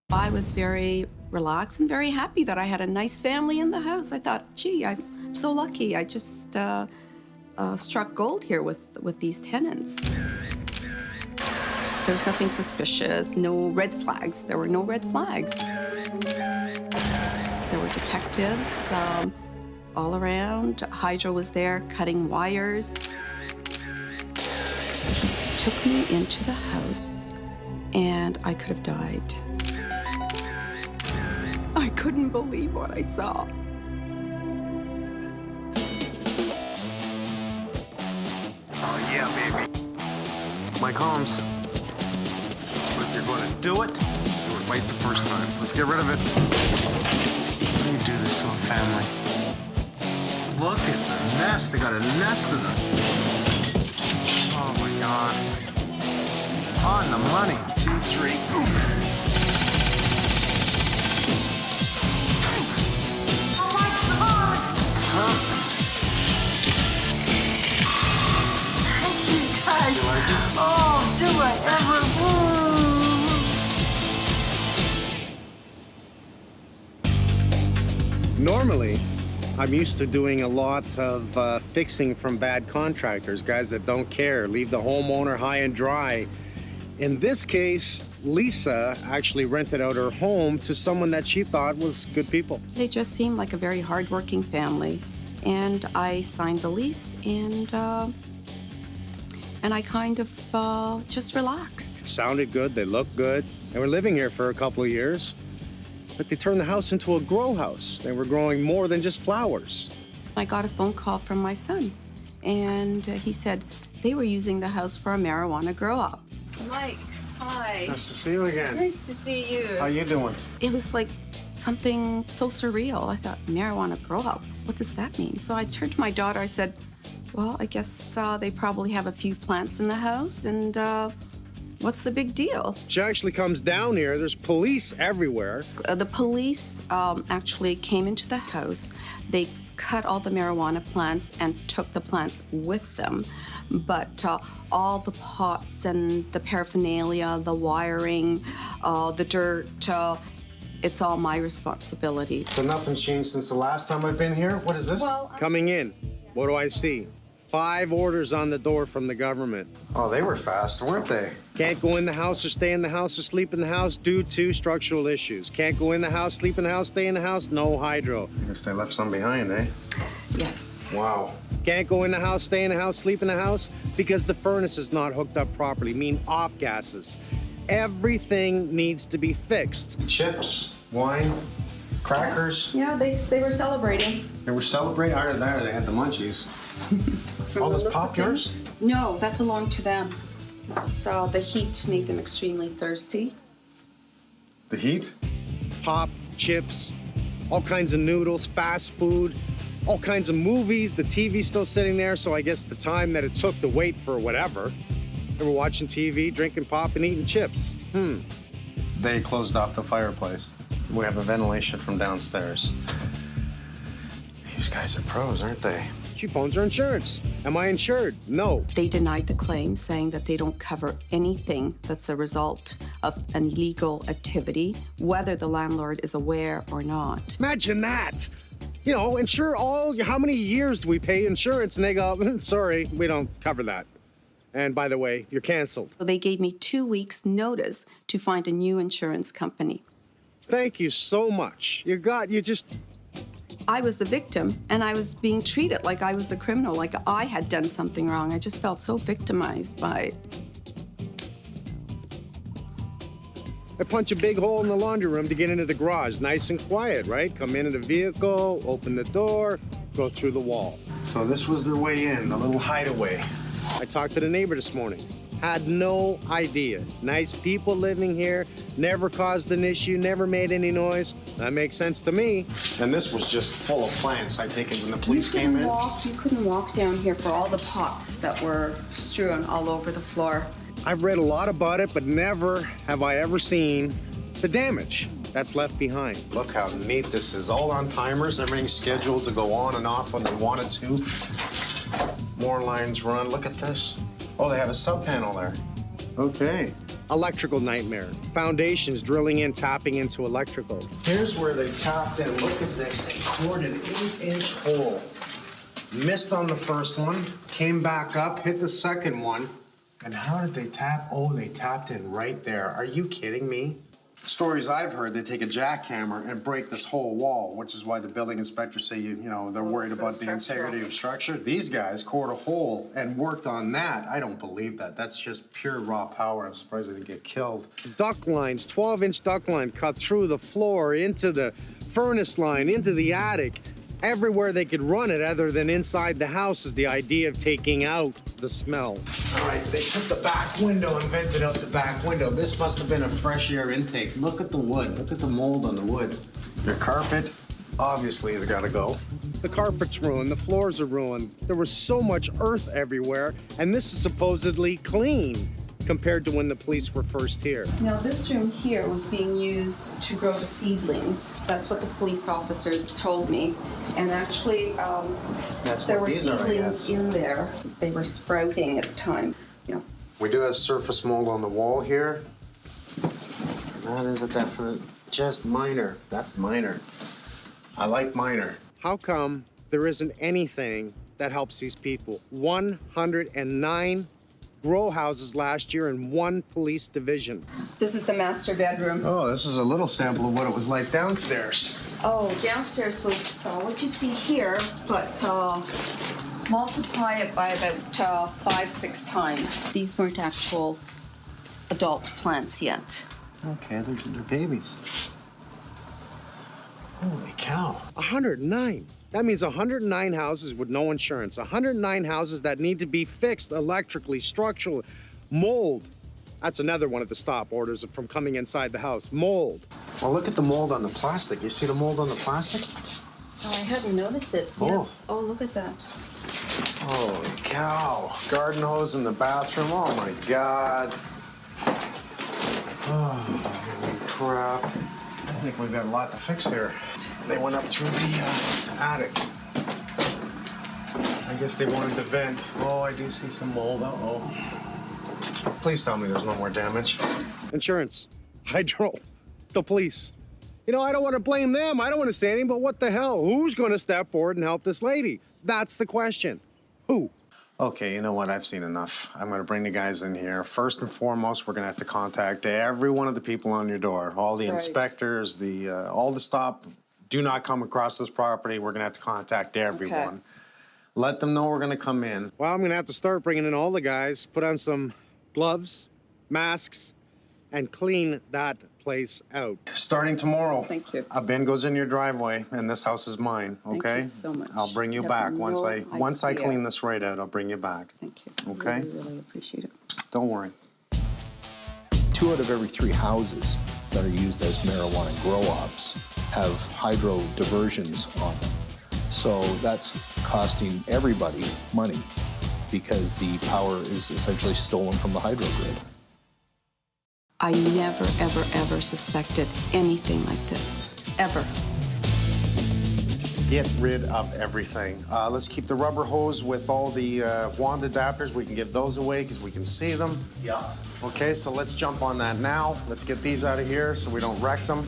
I was very relaxed and very happy that I had a nice family in the house. I thought, gee, I'm so lucky. I just struck gold here with these tenants. There was nothing suspicious, no red flags. There were no red flags. There were detectives all around. Hydro was there cutting wires. He took me into the house and I could have died. I couldn't believe what I saw. Oh, yeah, baby. Mike Holmes. If you're going to do it right the first time. Let's get rid of it. How do you do this to a family? Look at the nest. They got a nest of them. Oh, my God. On the money. 2, 3. Oh, do I ever? Normally, I'm used to doing a lot of fixing from bad contractors, guys that don't care, leave the homeowner high and dry. In this case, Lisa actually rented out her home to someone that she thought was good people. They just seemed like a very hardworking family. And I signed the lease and I kind of just relaxed. Sounded good, they looked good. They were living here for a couple of years, but they turned the house into a grow house. They were growing more than just flowers. I got a phone call from my son, and he said they were using the house for a marijuana grow up. Mike, hi. Nice to see you again. Nice to see you. How you doing? It was like something so surreal. I thought, marijuana grow up, what does that mean? So I turned to my daughter, I said, well, I guess they probably have a few plants in the house, and what's the big deal? She actually comes down here. There's police everywhere. The police actually came into the house. They cut all the marijuana plants and took the plants with them. But all the pots and the paraphernalia, the wiring, the dirt, it's all my responsibility. So nothing's changed since the last time I've been here? What is this? Well, Coming in, what do I see? 5 orders on the door from the government. Oh, they were fast, weren't they? Can't go in the house or stay in the house or sleep in the house due to structural issues. Can't go in the house, sleep in the house, stay in the house, no hydro. I guess they left some behind, eh? yes. Wow. Can't go in the house, stay in the house, sleep in the house because the furnace is not hooked up properly, mean off gases. Everything needs to be fixed. Chips, wine, crackers. Yeah, they were celebrating. They were celebrating. Either that or they had the munchies. All this pop yours? No, that belonged to them. So the heat made them extremely thirsty. The heat? Pop, chips, all kinds of noodles, fast food, all kinds of movies. The TV's still sitting there, so I guess the time that it took to wait for whatever, they were watching TV, drinking pop, and eating chips. They closed off the fireplace. We have a ventilation from downstairs. These guys are pros, aren't they? She phones her insurance. Am I insured? No. They denied the claim, saying that they don't cover anything that's a result of an illegal activity, whether the landlord is aware or not. Imagine that. You know, insure how many years do we pay insurance? And they go, sorry, we don't cover that. And by the way, you're canceled. So they gave me 2 weeks' notice to find a new insurance company. Thank you so much. I was the victim, and I was being treated like I was the criminal, like I had done something wrong. I just felt so victimized by it. I punch a big hole in the laundry room to get into the garage. Nice and quiet, right? Come into the vehicle, open the door, go through the wall. So this was their way in, the little hideaway. I talked to the neighbor this morning. Had no idea. Nice people living here, never caused an issue, never made any noise. That makes sense to me. And this was just full of plants, I take it, when the police came in? You couldn't walk down here for all the pots that were strewn all over the floor. I've read a lot about it, but never have I ever seen the damage that's left behind. Look how neat this is. All on timers, everything's scheduled to go on and off when they wanted to. More lines run. Look at this. Oh, they have a sub panel there. Okay. Electrical nightmare. Foundations drilling in, tapping into electrical. Here's where they tapped in. Look at this. They cored an 8-inch hole. Missed on the first one, came back up, hit the second one. And how did they tap? Oh, they tapped in right there. Are you kidding me? Stories I've heard, they take a jackhammer and break this whole wall, which is why the building inspectors say, they're worried about the integrity of structure. These guys cored a hole and worked on that. I don't believe that. That's just pure raw power. I'm surprised they didn't get killed. Duct lines, 12-inch duct line cut through the floor, into the furnace line, into the attic. Everywhere they could run it other than inside the house is the idea of taking out the smell. All right, they took the back window and vented out the back window. This must have been a fresh air intake. Look at the wood. Look at the mold on the wood. Their carpet obviously has got to go. The carpet's ruined. The floors are ruined. There was so much earth everywhere, and this is supposedly clean compared to when the police were first here. Now, this room here was being used to grow the seedlings. That's what the police officers told me. And actually, there were seedlings in there. They were sprouting at the time. Yeah. We do have surface mold on the wall here. That is a definite, just minor. That's minor. I like minor. How come there isn't anything that helps these people? 109 grow houses last year in one police division. This is the master bedroom. Oh, this is a little sample of what it was like downstairs. Oh, downstairs was what you see here, but multiply it by about 5-6 times. These weren't actual adult plants yet. Okay, they're babies. Holy cow. 109. That means 109 houses with no insurance. 109 houses that need to be fixed electrically, structurally. Mold. That's another one of the stop orders from coming inside the house. Mold. Well, look at the mold on the plastic. You see the mold on the plastic? Oh, I hadn't noticed it. Oh. Yes. Oh, look at that. Holy cow. Garden hose in the bathroom. Oh, my God. Oh, crap. I think we've got a lot to fix here. They went up through the attic. I guess they wanted to vent. Oh, I do see some mold. Uh-oh. Please tell me there's no more damage. Insurance, hydro, the police. I don't want to blame them. I don't want to say anything, but what the hell? Who's going to step forward and help this lady? That's the question. Who? Okay, you know what? I've seen enough. I'm going to bring the guys in here. First and foremost, we're going to have to contact every one of the people on your door. All the inspectors, all the stop. Do not come across this property. We're going to have to contact everyone. Okay. Let them know we're going to come in. Well, I'm going to have to start bringing in all the guys, put on some gloves, masks, and clean that place out. Starting tomorrow. Thank you. A bin goes in your driveway, and this house is mine, okay? Thank you so much. I'll bring you back. Once I clean this right out, I'll bring you back. Thank you. Okay? I really appreciate it. Don't worry. 2 out of every 3 houses that are used as marijuana grow-ops have hydro diversions on them. So that's costing everybody money because the power is essentially stolen from the hydro grid. I never, ever, ever suspected anything like this. Ever. Get rid of everything. Let's keep the rubber hose with all the wand adapters. We can give those away because we can see them. Yeah. Okay, so let's jump on that now. Let's get these out of here so we don't wreck them.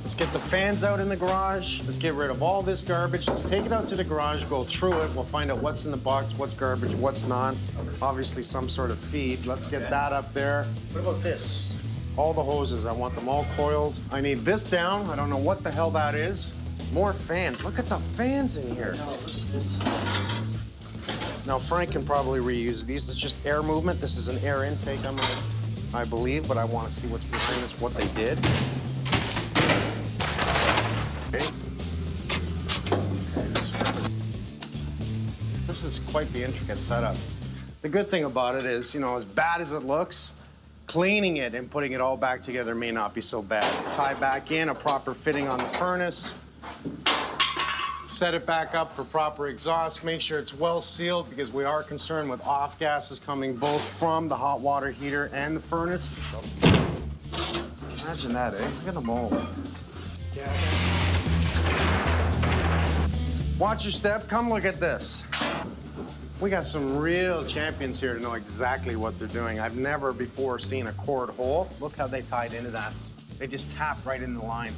Let's get the fans out in the garage. Let's get rid of all this garbage. Let's take it out to the garage, go through it. We'll find out what's in the box, what's garbage, what's not. Obviously some sort of feed. Let's get that up there. What about this? All the hoses, I want them all coiled. I need this down. I don't know what the hell that is. More fans. Look at the fans in here. Now, Frank can probably reuse these. It's just air movement. This is an air intake, I believe, but I want to see what's behind this, what they did. Okay. This is quite the intricate setup. The good thing about it is, as bad as it looks, cleaning it and putting it all back together may not be so bad. Tie back in, a proper fitting on the furnace. Set it back up for proper exhaust. Make sure it's well sealed because we are concerned with off gases coming both from the hot water heater and the furnace. Imagine that, eh? Look at the mold. Watch your step. Come look at this. We got some real champions here to know exactly what they're doing. I've never before seen a cord hole. Look how they tied into that. They just tapped right into the line.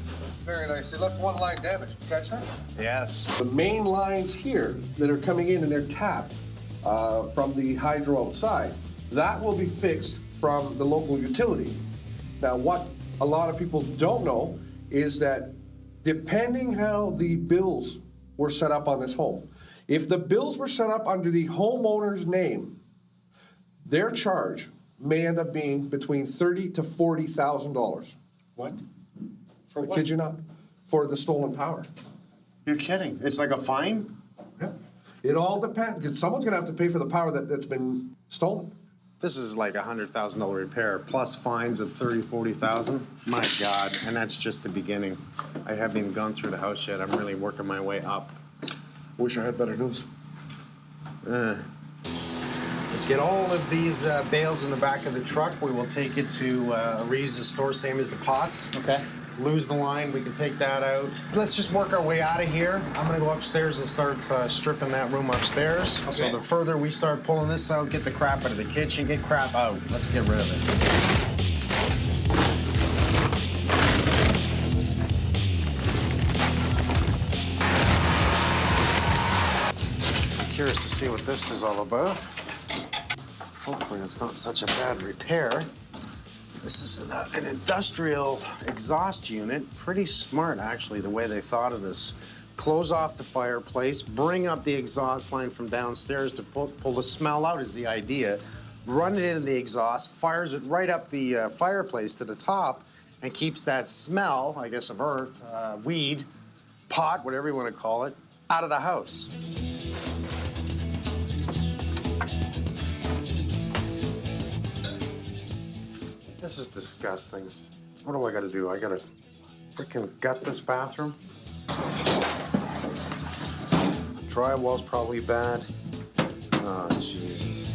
Very nice. They left one line damaged. Catch that? Yes. The main lines here that are coming in and they're tapped from the hydro outside, that will be fixed from the local utility. Now, what a lot of people don't know is that depending how the bills were set up on this home, if the bills were set up under the homeowner's name, their charge may end up being between $30,000 to $40,000. What? I kid you not, for the stolen power. You're kidding. It's like a fine? Yeah. It all depends, because someone's gonna have to pay for the power that's been stolen. This is like a $100,000 repair plus fines of $30,000, $40,000. My God, and that's just the beginning. I haven't even gone through the house yet. I'm really working my way up. Wish I had better news. Let's get all of these bales in the back of the truck. We will take it to Reeves' store, same as the pots. Okay. Lose the line, we can take that out. Let's just work our way out of here. I'm gonna go upstairs and start stripping that room upstairs. Okay. So the further we start pulling this out, get the crap out of the kitchen, get crap out. Let's get rid of it. Curious to see what this is all about. Hopefully it's not such a bad repair. This is an industrial exhaust unit. Pretty smart, actually, the way they thought of this. Close off the fireplace, bring up the exhaust line from downstairs to pull the smell out is the idea. Run it into the exhaust, fires it right up the fireplace to the top, and keeps that smell, I guess, of earth, weed, pot, whatever you want to call it, out of the house. This is disgusting. What do I gotta do? I gotta freaking gut this bathroom? Drywall's probably bad. Oh, Jesus.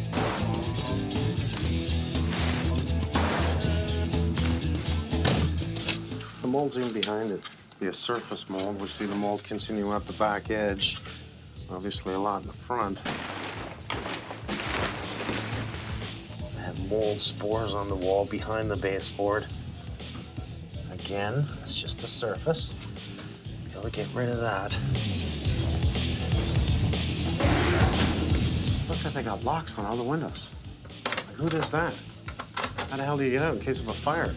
The mold's in behind it. Be a surface mold. We see the mold continue up the back edge. Obviously a lot in the front. Mold spores on the wall behind the baseboard. Again, it's just a surface. Gotta get rid of that. Looks like they got locks on all the windows. Like, who does that? How the hell do you get out in case of a fire?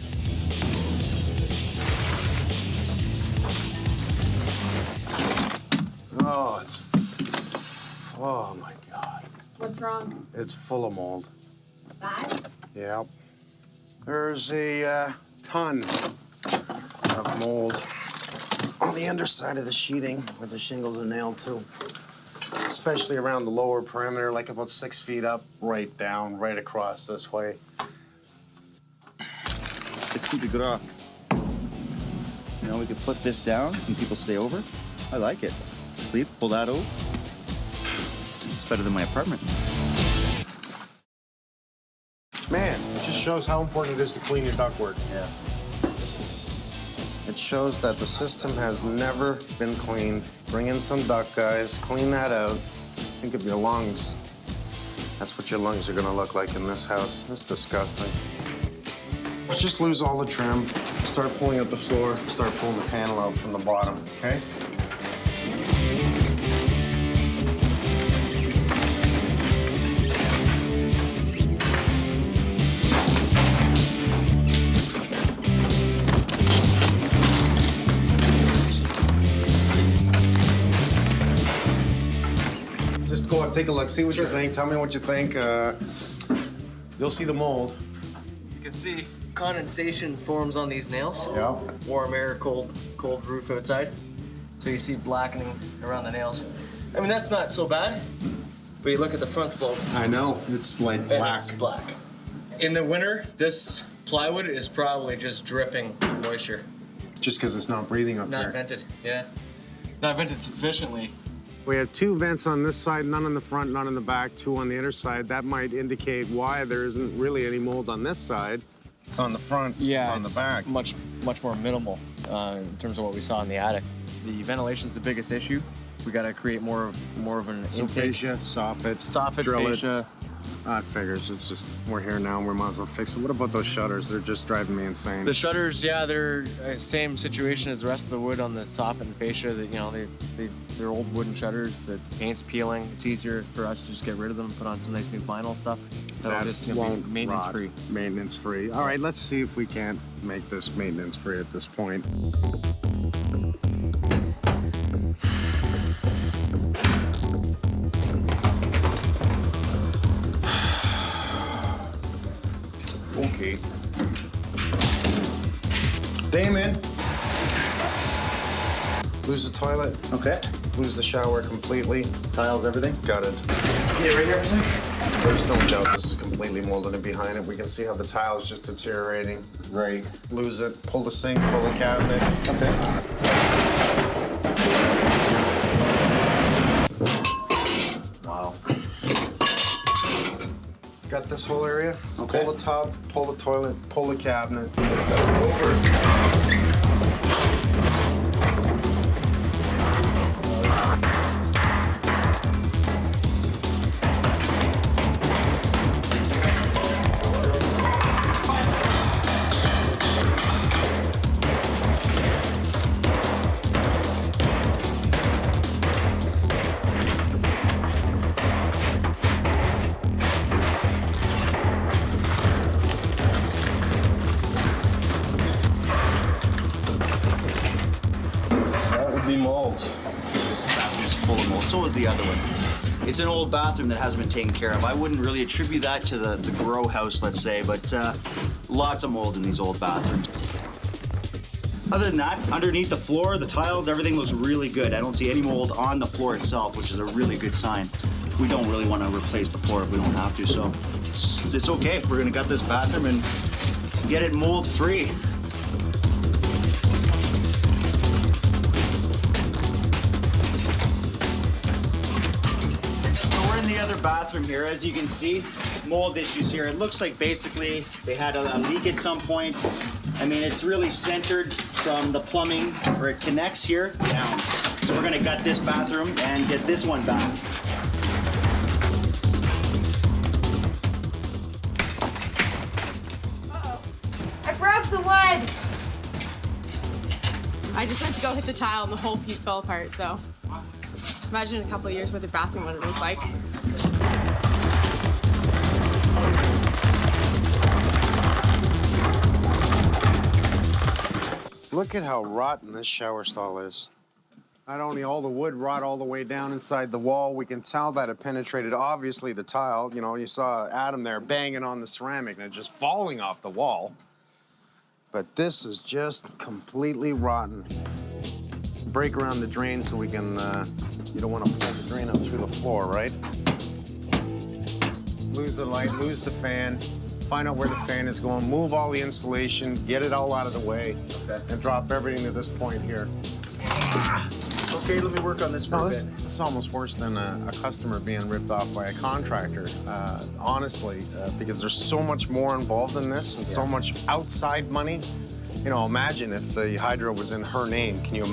Oh my God. What's wrong? It's full of mold. Bad? Yep. There's a ton of mold on the underside of the sheeting where the shingles are nailed to. Especially around the lower perimeter, like about 6 feet up, right down, right across this way. Let's keep it good off. You know, we could put this down and people stay over. I like it. Sleep, pull that out. It's better than my apartment. Man, it just shows how important it is to clean your ductwork. Yeah. It shows that the system has never been cleaned. Bring in some duct, guys, clean that out. Think of your lungs. That's what your lungs are gonna look like in this house. It's disgusting. Let's just lose all the trim, start pulling up the floor, start pulling the panel out from the bottom, okay? Go up, take a look, see what you think. Tell me what you think. You'll see the mold. You can see condensation forms on these nails. Yeah. Warm air, cold roof outside. So you see blackening around the nails. I mean, that's not so bad, but you look at the front slope. I know, it's like And black. it's black. In the winter, this plywood is probably just dripping with moisture. Just because it's not breathing up Not there. vented, yeah. Not vented sufficiently. We have 2 vents on this side, none on the front, none on the back, 2 on the other side. That might indicate why there isn't really any mold on this side. It's on the front, it's on the back. Much more minimal in terms of what we saw in the attic. The ventilation's the biggest issue. We got to create more of an So intake. fascia, soffit, Soffit, drill fascia. it. Figures. It's just we're here now and we might as well fix it. What about those shutters? They're just driving me insane. The shutters, yeah, they're same situation as the rest of the wood on the soffit and fascia. That they're old wooden shutters. The paint's peeling. It's easier for us to just get rid of them and put on some nice new vinyl stuff. That'll just be maintenance rot. free. Maintenance free. All right, let's see if we can't make this maintenance free at this point. Okay. Damon. Lose the toilet. Okay. Lose the shower completely. Tiles, everything? Got it. Yeah, right here, everything? There's no doubt this is completely molded in behind it. We can see how the tile is just deteriorating. Right. Lose it. Pull the sink. Pull the cabinet. Okay. Wow. Got this whole area. Okay. Pull the tub. Pull the toilet. Pull the cabinet. That would be mold. This bathroom is full of mold. So is the other one. It's an old bathroom that hasn't been taken care of. I wouldn't really attribute that to the grow house, let's say, but lots of mold in these old bathrooms. Other than that, underneath the floor, the tiles, everything looks really good. I don't see any mold on the floor itself, which is a really good sign. We don't really want to replace the floor if we don't have to, so it's okay. We're gonna gut this bathroom and get it mold free. Other bathroom here, as you can see, mold issues here. It looks like basically they had a leak at some point. I mean, it's really centered from the plumbing where it connects here down. So we're gonna gut this bathroom and get this one back. Uh-oh. I broke the wood. I just went to go hit the tile and the whole piece fell apart, so imagine in a couple of years what the bathroom would have looked like. Look at how rotten this shower stall is. Not only all the wood rot all the way down inside the wall, we can tell that it penetrated, obviously, the tile. You know, you saw Adam there banging on the ceramic and it just falling off the wall. But this is just completely rotten. Break around the drain so we can, you don't want to pull the drain up through the floor, right? Lose the light, lose the fan, find out where the fan is going, move all the insulation, get it all out of the way, and drop everything to this point here. Okay, let me work on this for a This bit. is almost worse than a customer being ripped off by a contractor, honestly, because there's so much more involved in this and so much outside money. You know, imagine if the hydro was in her name. Can you,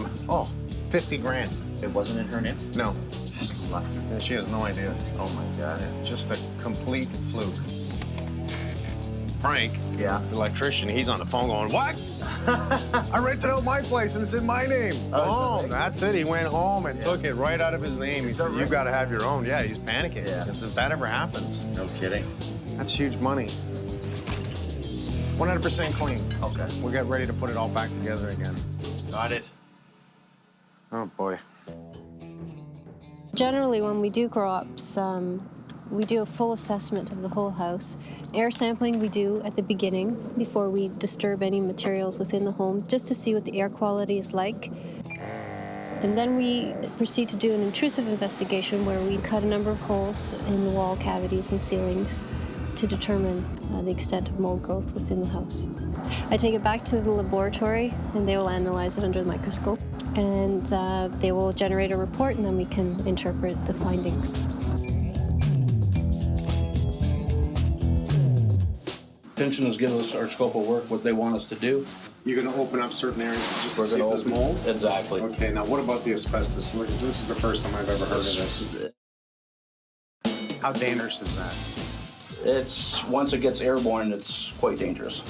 50 grand. It wasn't in her name? No, Just left it. and she has no idea. Oh my God. Just a complete fluke. Frank, Yeah. the electrician, he's on the phone going, what? I rented out my place and it's in my name. Oh, is that right? That's it. He went home and took it right out of his name. He Is said, that you right? got to have your own. Yeah, he's panicking. Yeah. Because if that ever happens, No kidding. that's huge money. 100% clean. Okay. We'll get ready to put it all back together again. Got it. Oh, boy. Generally, when we do grow-ups, we do a full assessment of the whole house. Air sampling we do at the beginning before we disturb any materials within the home, just to see what the air quality is like. And then we proceed to do an intrusive investigation where we cut a number of holes in the wall cavities and ceilings to determine the extent of mold growth within the house. I take it back to the laboratory and they will analyze it under the microscope. And they will generate a report and then we can interpret the findings. Pension has given us our scope of work, what they want us to do. You're going to open up certain areas just to We're see if gonna there's open mold? exactly. Okay, now what about the asbestos? Look, this is the first time I've ever heard of this. How dangerous is that? It's once it gets airborne, it's quite dangerous.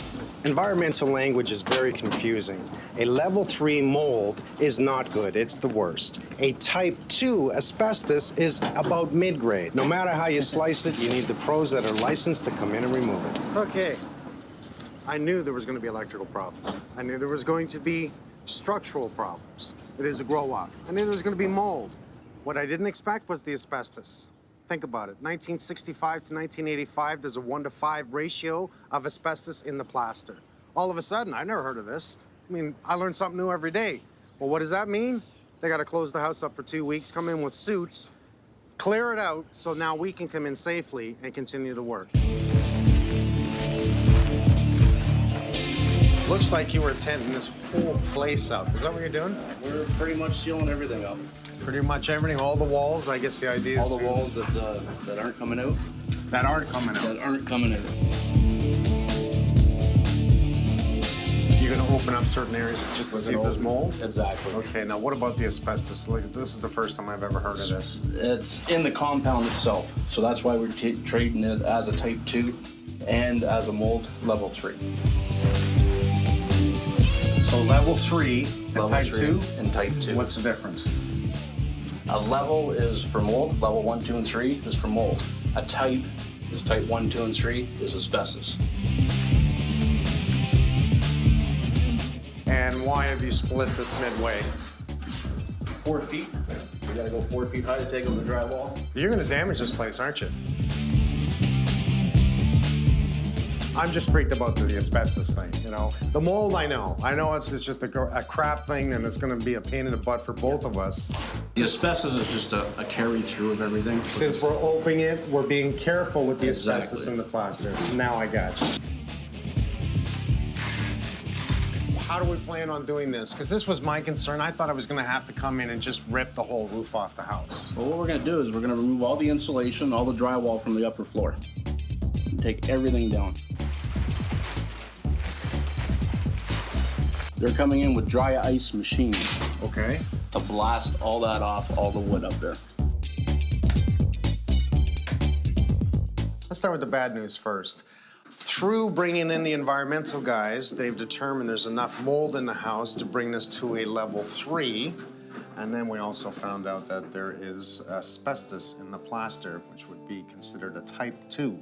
Environmental language is very confusing. A level 3 mold is not good, it's the worst. A type 2 asbestos is about mid-grade. No matter how you slice it, you need the pros that are licensed to come in and remove it. Okay, I knew there was going to be electrical problems. I knew there was going to be structural problems. It is a grow-up. I knew there was going to be mold. What I didn't expect was the asbestos. Think about it. 1965 to 1985, there's a 1-to-5 ratio of asbestos in the plaster. All of a sudden, I never heard of this. I mean, I learn something new every day. Well, what does that mean? They got to close the house up for 2 weeks, come in with suits, clear it out, so now we can come in safely and continue the work. Looks like you were tenting this whole place up. Is that what you're doing? We're pretty much sealing everything up. Pretty much everything, all the walls. I guess the idea is All the walls that aren't coming out. that aren't coming out. That aren't coming out. You're going to open up certain areas just to see if there's mold? Exactly. Okay, now what about the asbestos? Look, this is the first time I've ever heard of this. It's in the compound itself, so that's why we're trading it as a type 2 and as a mold level 3. So level 3 and Level type 3 2? and type 2. What's the difference? A level is for mold, level 1, 2, and 3 is for mold. A type is type 1, 2, and 3 is asbestos. And why have you split this midway? 4 feet. We gotta go 4 feet high to take over the drywall. You're going to damage this place, aren't you? I'm just freaked about the asbestos thing, you know? The mold, I know. I know it's just a crap thing, and it's going to be a pain in the butt for both of us. The asbestos is just a carry-through of everything. Since we're opening it, we're being careful with the Exactly. asbestos in the plaster. Now I got you. How do we plan on doing this? Because this was my concern. I thought I was going to have to come in and just rip the whole roof off the house. Well, what we're gonna do is we're gonna remove all the insulation, all the drywall from the upper floor. And take everything down. They're coming in with dry ice machines Okay. to blast all that off, all the wood up there. Let's start with the bad news first. Through bringing in the environmental guys, they've determined there's enough mold in the house to bring this to a level 3. And then we also found out that there is asbestos in the plaster, which would be considered a type 2.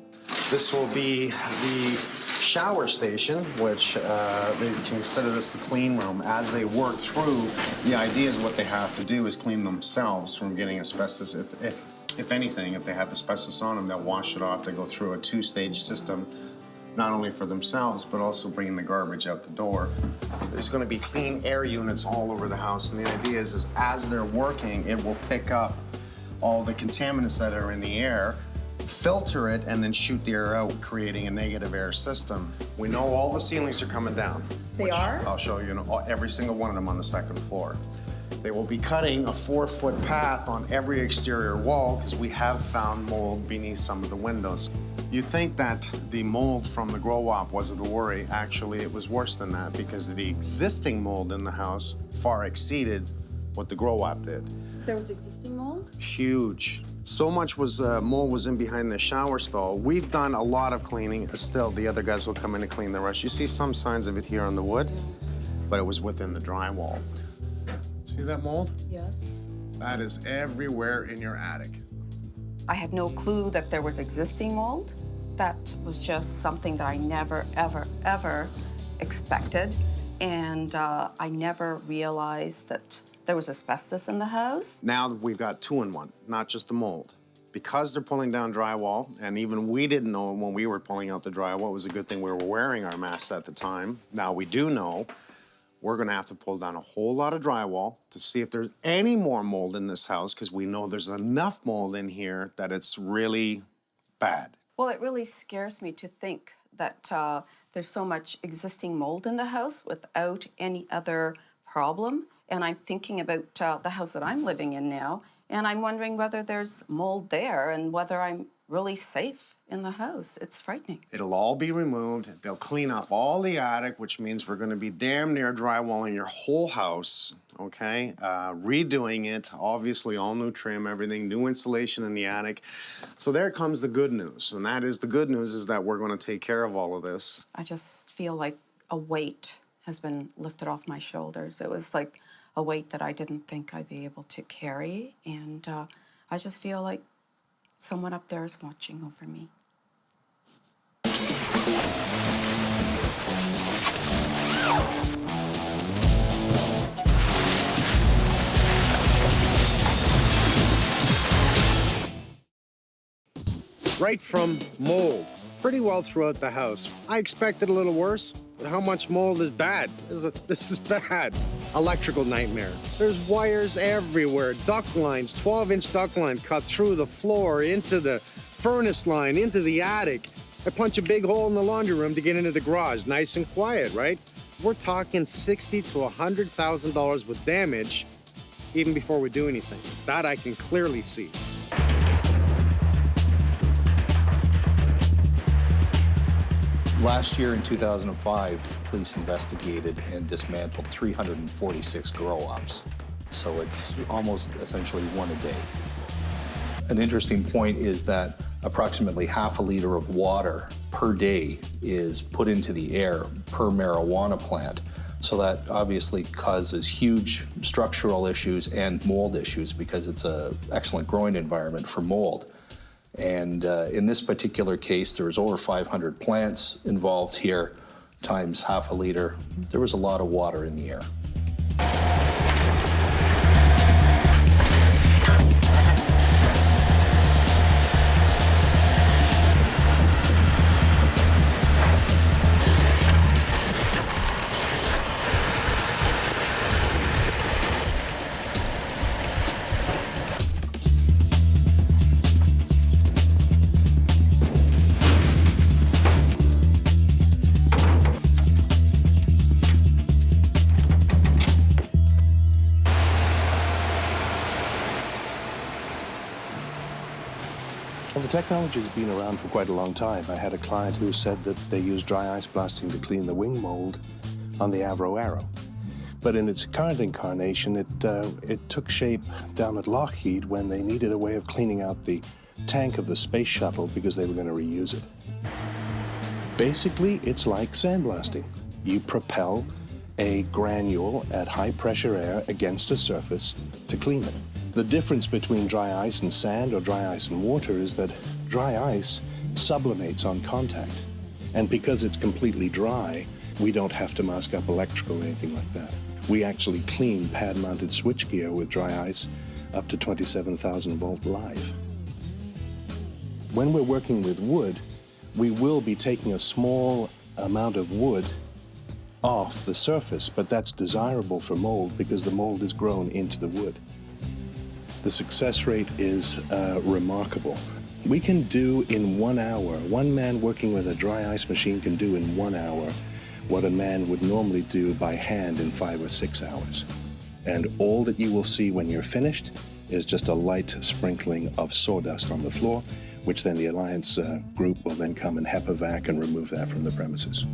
This will be the shower station, which they consider this the clean room. As they work through, the idea is what they have to do is clean themselves from getting asbestos. If anything, if they have asbestos on them, they'll wash it off. They go through a 2-stage system, not only for themselves, but also bringing the garbage out the door. There's going to be clean air units all over the house, and the idea is as they're working, it will pick up all the contaminants that are in the air, filter it, and then shoot the air out, creating a negative air system. We know all the ceilings are coming down. They are? I'll show you, every single one of them on the second floor. They will be cutting a 4-foot path on every exterior wall because we have found mold beneath some of the windows. You think that the mold from the grow-op was the worry. Actually, it was worse than that because the existing mold in the house far exceeded what the grow-op did. There was existing mold? Huge. So much was mold was in behind the shower stall. We've done a lot of cleaning. Still, the other guys will come in and clean the rest. You see some signs of it here on the wood, but it was within the drywall. See that mold? Yes. That is everywhere in your attic. I had no clue that there was existing mold. That was just something that I never, ever, ever expected. And I never realized that there was asbestos in the house. Now we've got 2 in 1, not just the mold. Because they're pulling down drywall, and even we didn't know when we were pulling out the drywall, it was a good thing we were wearing our masks at the time. Now we do know we're gonna have to pull down a whole lot of drywall to see if there's any more mold in this house, because we know there's enough mold in here that it's really bad. Well, it really scares me to think that there's so much existing mold in the house without any other problem. And I'm thinking about the house that I'm living in now, and I'm wondering whether there's mold there and whether I'm really safe in the house. It's frightening. It'll all be removed. They'll clean up all the attic, which means we're going to be damn near drywalling your whole house, okay? Redoing it, obviously all new trim, everything, new insulation in the attic. So there comes the good news, and that is the good news is that we're going to take care of all of this. I just feel like a weight has been lifted off my shoulders. It was like a weight that I didn't think I'd be able to carry, and I just feel like someone up there is watching over me. Right from mold, pretty well throughout the house. I expected a little worse, but how much mold is bad? This is bad. Electrical nightmare. There's wires everywhere, duct lines, 12-inch duct line cut through the floor, into the furnace line, into the attic. I punch a big hole in the laundry room to get into the garage, nice and quiet, right? We're talking $60,000 to $100,000 with damage even before we do anything. That I can clearly see. Last year in 2005, police investigated and dismantled 346 grow-ops. So it's almost essentially one a day. An interesting point is that approximately half a liter of water per day is put into the air per marijuana plant. So that obviously causes huge structural issues and mold issues because it's an excellent growing environment for mold. And in this particular case, there was over 500 plants involved here, times half a liter. There was a lot of water in the air. Well, the technology's been around for quite a long time. I had a client who said that they used dry ice blasting to clean the wing mold on the Avro Arrow. But in its current incarnation, it took shape down at Lockheed when they needed a way of cleaning out the tank of the space shuttle because they were going to reuse it. Basically, it's like sandblasting. You propel a granule at high pressure air against a surface to clean it. The difference between dry ice and sand or dry ice and water is that dry ice sublimates on contact. And because it's completely dry, we don't have to mask up electrical or anything like that. We actually clean pad-mounted switchgear with dry ice up to 27,000 volt live. When we're working with wood, we will be taking a small amount of wood off the surface, but that's desirable for mold because the mold is grown into the wood. The success rate is remarkable. We can do in 1 hour, one man working with a dry ice machine can do in 1 hour what a man would normally do by hand in 5 or 6 hours. And all that you will see when you're finished is just a light sprinkling of sawdust on the floor, which then the Alliance group will then come and HEPA vac and remove that from the premises.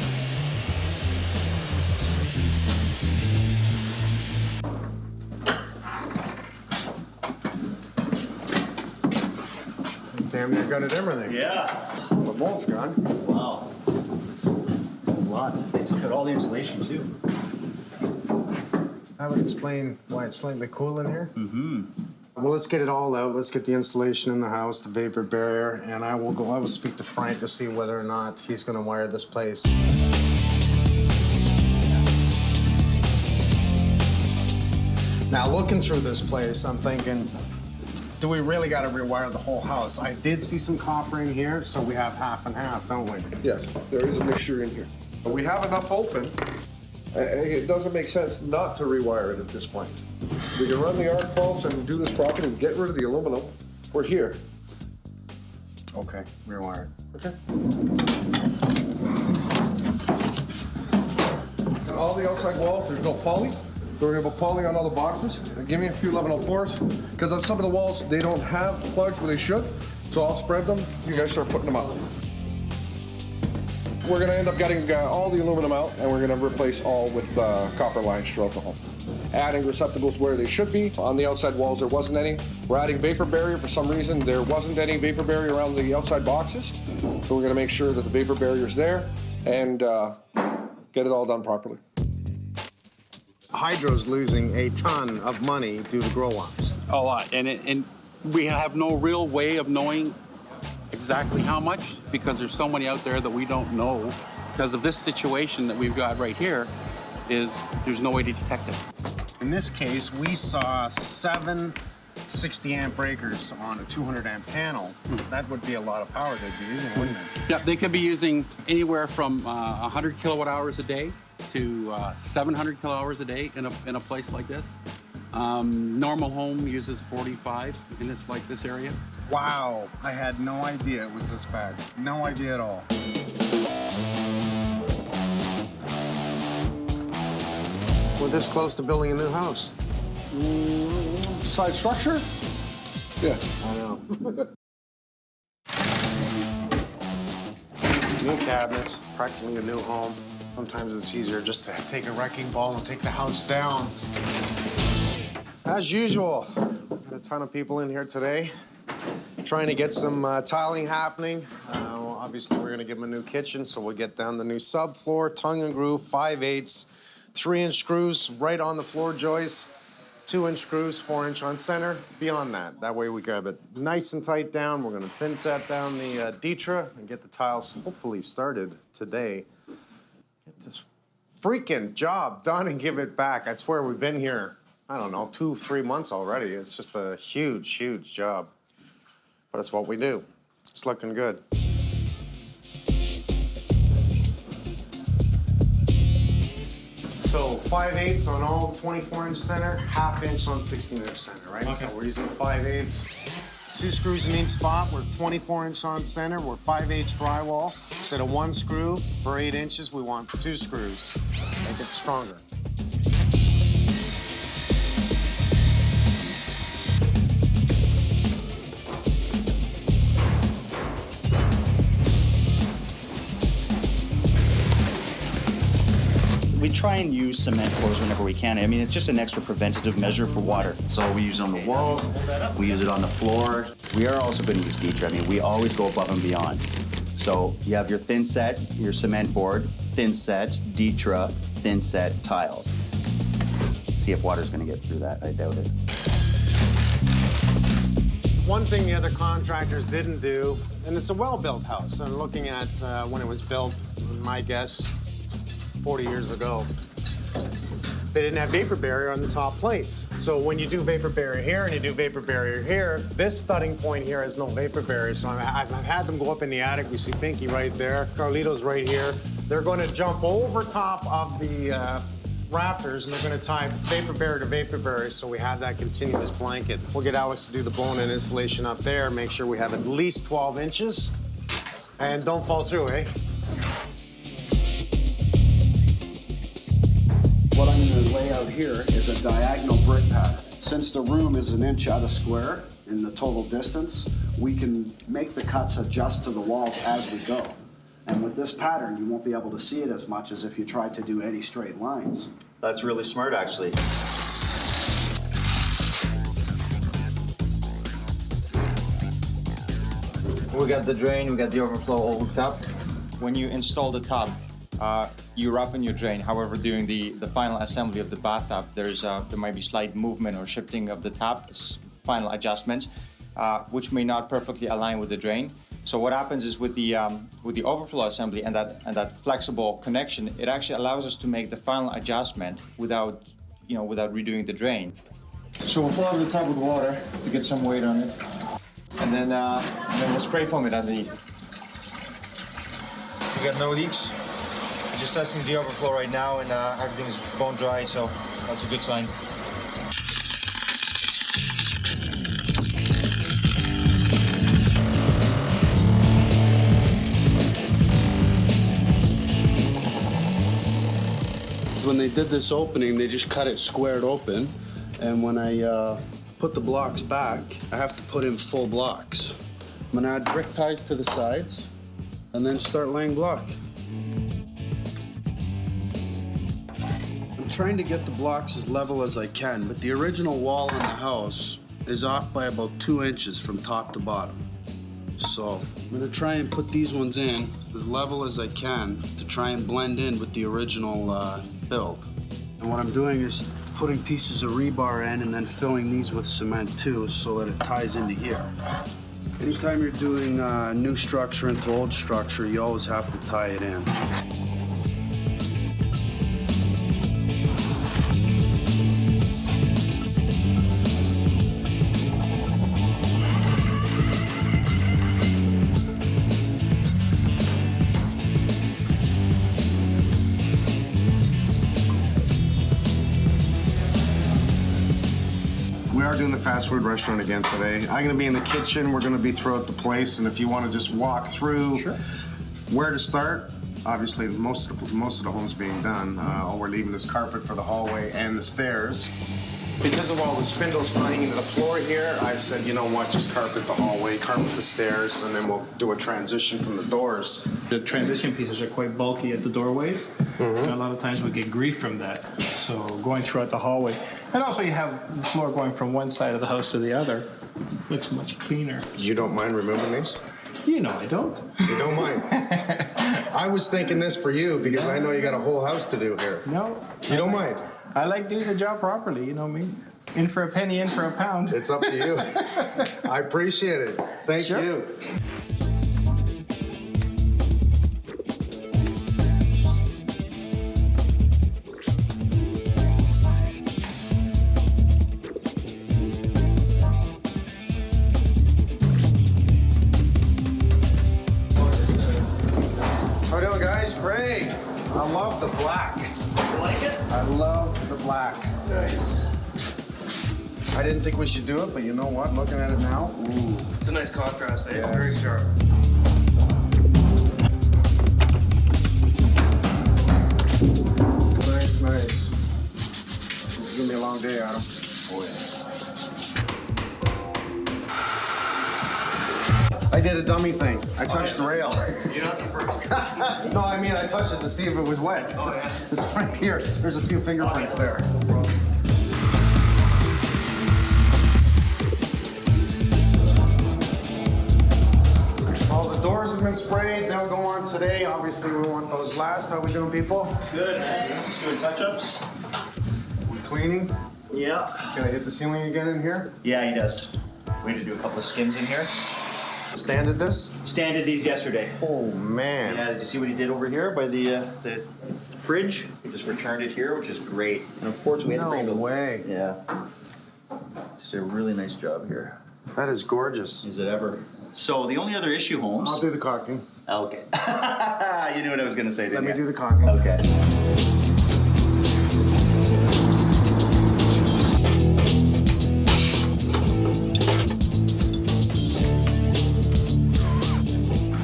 Damn near gutted everything. Yeah. The mold's gone. Wow. A lot. They took out all the insulation too. That would explain why it's slightly cool in here. Mm-hmm. Well, let's get it all out. Let's get the insulation in the house, the vapor barrier, and I will speak to Frank to see whether or not he's gonna wire this place. Now, looking through this place, I'm thinking, do we really gotta rewire the whole house? I did see some copper in here, so we have half and half, don't we? Yes, there is a mixture in here. But we have enough open. It doesn't make sense not to rewire it at this point. We can run the arc pulse and do this properly and get rid of the aluminum. We're here. Okay, rewire it. Okay. And all the outside walls, there's no poly. So we're gonna put poly on all the boxes. Give me a few 1104s, because on some of the walls, they don't have plugs where they should. So I'll spread them, you guys start putting them out. We're gonna end up getting all the aluminum out, and we're gonna replace all with copper lines throughout the home. Adding receptacles where they should be. On the outside walls, there wasn't any. We're adding vapor barrier. For some reason, there wasn't any vapor barrier around the outside boxes. So we're gonna make sure that the vapor barrier's there and get it all done properly. Hydro's losing a ton of money due to grow-ups. A lot, and we have no real way of knowing exactly how much, because there's so many out there that we don't know. Because of this situation that we've got right here, there's no way to detect it. In this case, we saw 7 60-amp breakers on a 200-amp panel. That would be a lot of power they'd be using, wouldn't it? Yeah, they could be using anywhere from 100 kilowatt hours a day to 700 kilowatt hours a day in a place like this. Normal home uses 45 units like this area. Wow, I had no idea it was this bad. No idea at all. We're this close to building a new house. Side structure? Yeah. I know. New cabinets, practically a new home. Sometimes it's easier just to take a wrecking ball and take the house down. As usual, got a ton of people in here today trying to get some tiling happening. Obviously, we're gonna give them a new kitchen, so we'll get down the new subfloor, tongue and groove, 5/8, 3-inch screws right on the floor joists, 2-inch screws, 4-inch on center. Beyond that, that way we grab it nice and tight down. We're gonna thin set down the Ditra and get the tiles hopefully started today. Get this freaking job done and give it back. I swear we've been here, I don't know, 2-3 months already. It's just a huge, huge job. But it's what we do. It's looking good. So 5/8 on all 24-inch center, 1/2 inch on 16-inch center, right? Okay. So we're using 5/8. 2 screws in each spot. We're 24-inch on center. We're 5/8 drywall. Instead of 1 screw per 8 inches, we want 2 screws. Make it stronger. We try and use cement pours whenever we can. I mean, it's just an extra preventative measure for water. So we use it on the walls, we use it on the floor. We are also going to use Ditra. I mean, we always go above and beyond. So you have your thin set, your cement board, thin set, Ditra, thin set, tiles. See if water's going to get through that. I doubt it. One thing the other contractors didn't do, and it's a well-built house, and looking at when it was built, my guess, 40 years ago, they didn't have vapor barrier on the top plates. So when you do vapor barrier here and you do vapor barrier here, this studding point here has no vapor barrier. So I've had them go up in the attic. We see Pinky right there, Carlito's right here. They're going to jump over top of the rafters and they're going to tie vapor barrier to vapor barrier, so we have that continuous blanket. We'll get Alex to do the blown-in installation up there, make sure we have at least 12 inches, and don't fall through, eh? What I'm going to lay out here is a diagonal brick pattern. Since the room is 1 inch out of square in the total distance, we can make the cuts adjust to the walls as we go. And with this pattern, you won't be able to see it as much as if you tried to do any straight lines. That's really smart, actually. We got the drain, we got the overflow all hooked up. When you install the tub, you roughen your drain. However, during the final assembly of the bathtub, there might be slight movement or shifting of the tub, final adjustments, which may not perfectly align with the drain. So what happens is with the overflow assembly and that flexible connection, it actually allows us to make the final adjustment without redoing the drain. So we'll fill up the tub with water to get some weight on it, and then we'll spray foam it underneath. We got no leaks. Just testing the overflow right now, and everything is bone dry, so that's a good sign. When they did this opening, they just cut it squared open, and when I put the blocks back, I have to put in full blocks. I'm gonna add brick ties to the sides and then start laying block. I'm trying to get the blocks as level as I can, but the original wall in the house is off by about 2 inches from top to bottom. So I'm gonna try and put these ones in as level as I can to try and blend in with the original build. And what I'm doing is putting pieces of rebar in and then filling these with cement too so that it ties into here. Anytime you're doing new structure into old structure, you always have to tie it in. We are doing the fast food restaurant again today. I'm gonna be in the kitchen, we're gonna be throughout the place, and if you wanna just walk through where to start, obviously most of the home's being done. All we're leaving is carpet for the hallway and the stairs. Because of all the spindles tying into the floor here, I said, you know what, just carpet the hallway, carpet the stairs, and then we'll do a transition from the doors. The transition pieces are quite bulky at the doorways, and a lot of times we get grief from that. So going throughout the hallway, and also you have the floor going from one side of the house to the other, looks much cleaner. You don't mind removing these? You know I don't. You don't mind? I was thinking this for you because I know you got a whole house to do here. No. You don't mind? I like doing the job properly, you know me. In for a penny, in for a pound. It's up to you. I appreciate it. Thank you. How we doing, guys? Great. I love the black. You like it? I love the black. Nice. I didn't think we should do it, but you know what? Looking at it now, ooh. It's a nice contrast. Eh? Yes. It's very sharp. Nice, nice. This is gonna be a long day, Adam. Oh, yeah. I did a dummy thing. I touched the rail. You're not the first. No, I mean, I touched it to see if it was wet. Oh, yeah. It's right here. There's a few fingerprints there. All the doors have been sprayed. They'll go on today. Obviously, we want those last. How we doing, people? Good, man. Just doing touch-ups. We cleaning? Yeah. He's gonna hit the ceiling again in here? Yeah, he does. We had to do a couple of skims in here. Standed this? Standed these yesterday. Oh, man. Yeah, did you see what he did over here by the fridge? He just returned it here, which is great. And unfortunately, we had to bring No way. Yeah. Just did a really nice job here. That is gorgeous. Is it ever? So the only other issue, Holmes. I'll do the caulking. Okay. You knew what I was gonna say, didn't Let you? me do the caulking. Okay.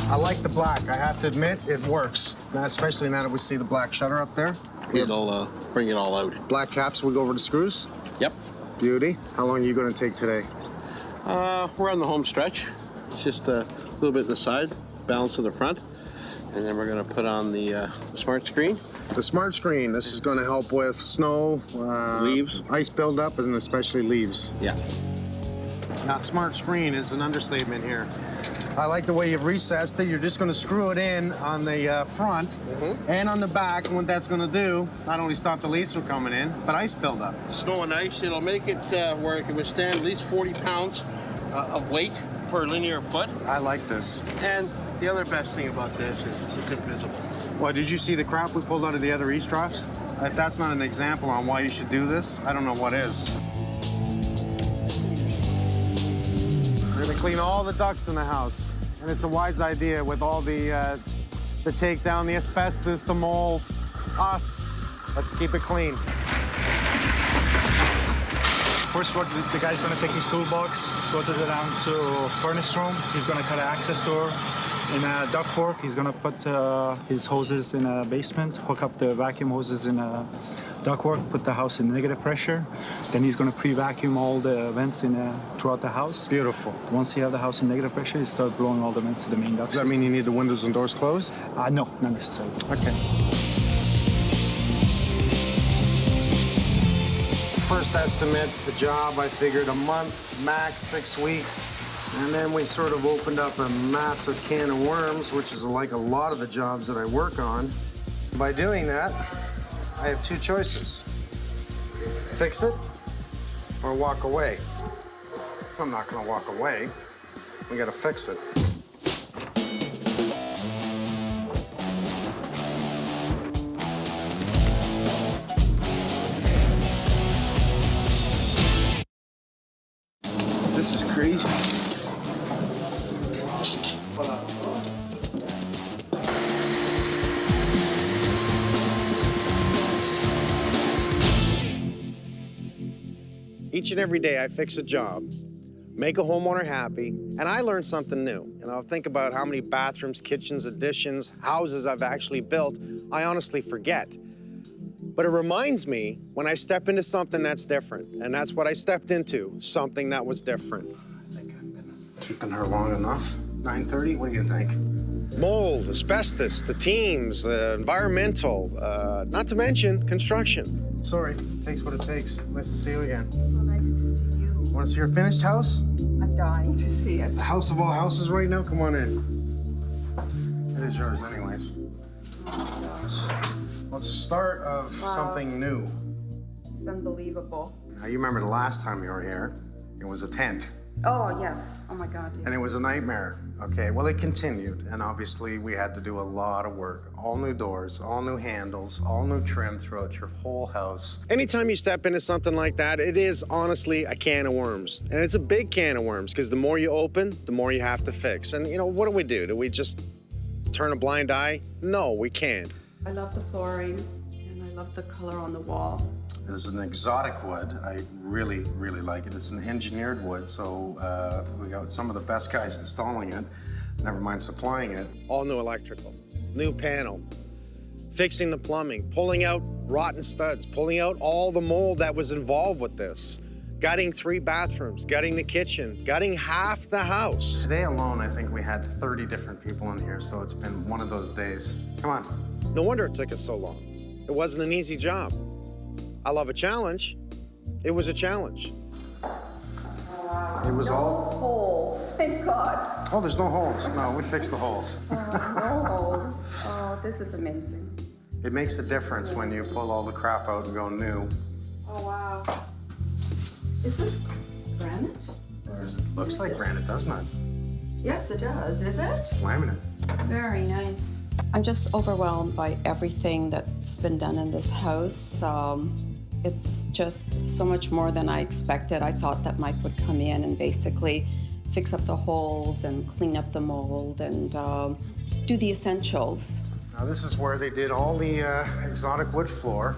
I like the black. I have to admit, it works. Now, especially now that we see the black shutter up there. It'll bring it all out. Black caps, we go over the screws. Yep. Beauty. How long are you going to take today? We're on the home stretch. It's just a little bit to the side, balance in the front, and then we're going to put on the smart screen. The smart screen. This is going to help with snow, leaves, ice buildup, and especially leaves. Yeah. Now, smart screen is an understatement here. I like the way you've recessed it. You're just going to screw it in on the front and on the back. And what that's going to do, not only stop the leaves from coming in, but ice buildup. Snow and ice, it'll make it where it can withstand at least 40 pounds of weight per linear foot. I like this. And the other best thing about this is it's invisible. Well, did you see the crap we pulled out of the other eaves troughs? If that's not an example on why you should do this, I don't know what is. We're gonna clean all the ducts in the house. And it's a wise idea with all the takedown, the asbestos, the mold, us. Let's keep it clean. First, what the guy's gonna take his toolbox, go to down to furnace room. He's gonna cut an access door in a ductwork. He's gonna put his hoses in a basement, hook up the vacuum hoses in a ductwork, put the house in negative pressure. Then he's going to pre-vacuum all the vents throughout the house. Beautiful. Once you have the house in negative pressure, you start blowing all the vents to the main duct Does that mean you need the windows and doors closed? No, not necessarily. Okay. First estimate, the job, I figured a month, max 6 weeks. And then we sort of opened up a massive can of worms, which is like a lot of the jobs that I work on. By doing that, I have two choices. Fix it or walk away. I'm not gonna walk away. We gotta fix it. This is crazy. Each and every day I fix a job, make a homeowner happy, and I learn something new. And I'll think about how many bathrooms, kitchens, additions, houses I've actually built. I honestly forget. But it reminds me when I step into something that's different. And that's what I stepped into, something that was different. I think I've been keeping her long enough. 9:30, what do you think? Mold, asbestos, the teams, the environmental, not to mention construction. Sorry, it takes what it takes. Nice to see you again. So nice to see you. Want to see your finished house? I'm dying to see it. The house of all houses right now? Come on in. It is yours anyways. Well, it's the start of something new. It's unbelievable. Now, you remember the last time you were here, it was a tent. Oh, yes. Oh, my God. And it was a nightmare. Okay, well, it continued. And obviously, we had to do a lot of work. All new doors, all new handles, all new trim throughout your whole house. Anytime you step into something like that, it is honestly a can of worms. And it's a big can of worms, because the more you open, the more you have to fix. And, you know, what do? Do we just turn a blind eye? No, we can't. I love the flooring, and I love the color on the wall. It is an exotic wood. I really, really like it. It's an engineered wood, so we got some of the best guys installing it, never mind supplying it. All new electrical, new panel, fixing the plumbing, pulling out rotten studs, pulling out all the mold that was involved with this, gutting 3 bathrooms, gutting the kitchen, gutting half the house. Today alone, I think we had 30 different people in here, so it's been one of those days. Come on. No wonder it took us so long. It wasn't an easy job. I love a challenge. It was a challenge. It was all... holes. Thank God. Oh, there's no holes. No, we fixed the holes. No holes. Oh, this is amazing. It makes a difference when you pull all the crap out and go new. Oh, wow. Is this granite? It looks like granite, doesn't it? Yes, it does. Is it? It's laminate. Very nice. I'm just overwhelmed by everything that's been done in this house. It's just so much more than I expected. I thought that Mike would come in and basically fix up the holes and clean up the mold and do the essentials. Now this is where they did all the exotic wood floor.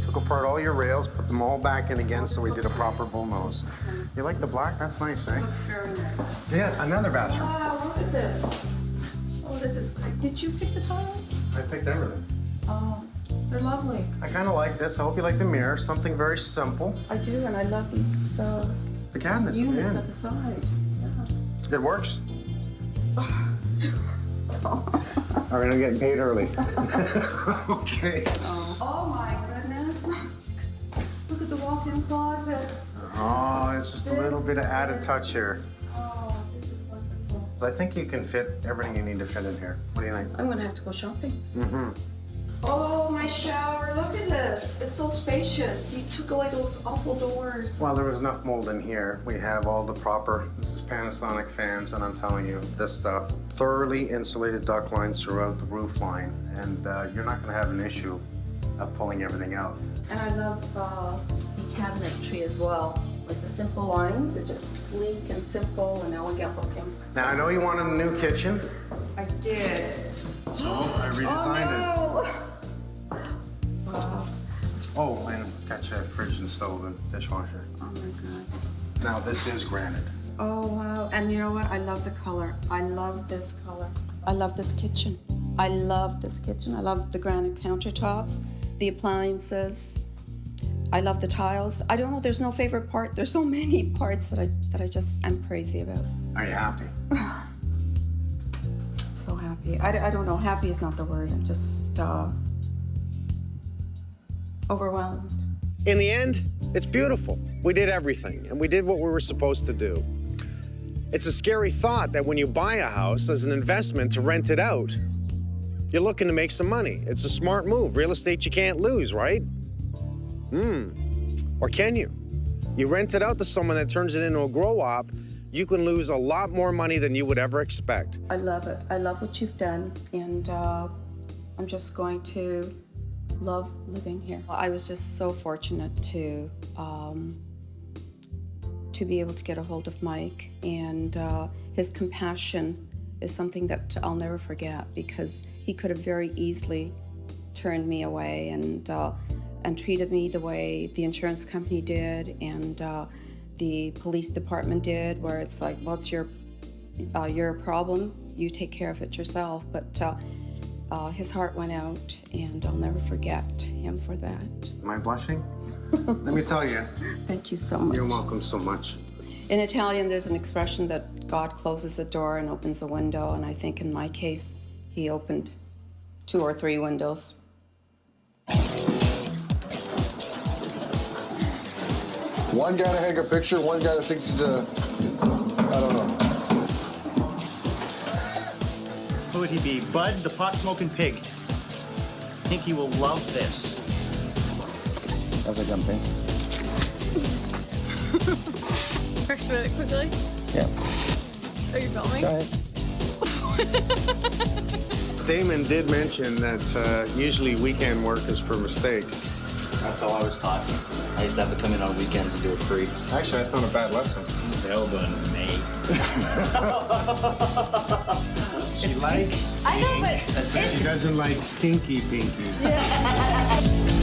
Took apart all your rails, put them all back in again so we did a proper bullnose. You like the black? That's nice, eh? Looks very nice. Yeah, another bathroom. Wow, look at this. Oh, this is great. Did you pick the tiles? I picked everything. Oh, they're lovely. I kind of like this. I hope you like the mirror. Something very simple. I do, and I love these the cabinets units at the side. Yeah. It works. All right, I'm getting paid early. Okay. Oh my goodness. Look at the walk-in closet. Oh, it's just a little bit of added touch here. Oh, this is wonderful. I think you can fit everything you need to fit in here. What do you think? I'm gonna have to go shopping. Mm-hmm. Oh, my shower, look at this. It's so spacious. You took away those awful doors. Well, there was enough mold in here. We have all the proper, this is Panasonic fans, and I'm telling you, this stuff, thoroughly insulated duct lines throughout the roof line, and you're not gonna have an issue of pulling everything out. And I love the cabinetry as well. Like the simple lines, it's just sleek and simple and elegant looking. Now, I know you wanted a new kitchen. I did. So I redesigned it. Wow. Oh, and got you a fridge and stove and dishwasher. Oh my God. Now, this is granite. Oh, wow. And you know what? I love the color. I love this color. I love this kitchen. I love this kitchen. I love the granite countertops. the appliances. I love the tiles. I don't know, there's no favorite part. There's so many parts that I just am crazy about. Are you happy? So happy. I don't know, happy is not the word. I'm just overwhelmed. In the end, it's beautiful. We did everything, and we did what we were supposed to do. It's a scary thought that when you buy a house as an investment to rent it out, you're looking to make some money. It's a smart move. Real estate you can't lose, right? Or can you? You rent it out to someone that turns it into a grow-op, you can lose a lot more money than you would ever expect. I love it. I love what you've done, and I'm just going to love living here. I was just so fortunate to be able to get a hold of Mike, and his compassion is something that I'll never forget, because he could have very easily turned me away and treated me the way the insurance company did and the police department did, where it's like, well, it's your problem, you take care of it yourself. But his heart went out, and I'll never forget him for that. Am I blushing? Let me tell you. Thank you so much. You're welcome so much. In Italian, there's an expression that God closes a door and opens a window, and I think in my case, he opened 2 or 3 windows. One got to hang a fixture, one got to fix the, I don't know. Who would he be? Bud, the pot-smoking pig. I think he will love this. How's it jumping? Works really quickly. Yeah. Are you filming? Go ahead. Damon did mention that usually weekend work is for mistakes. That's how I was taught. I used to have to come in on weekends and do it free. Actually, that's not a bad lesson. Elbin, mate. She likes I know, but That's it. She doesn't like stinky pinky. Yeah.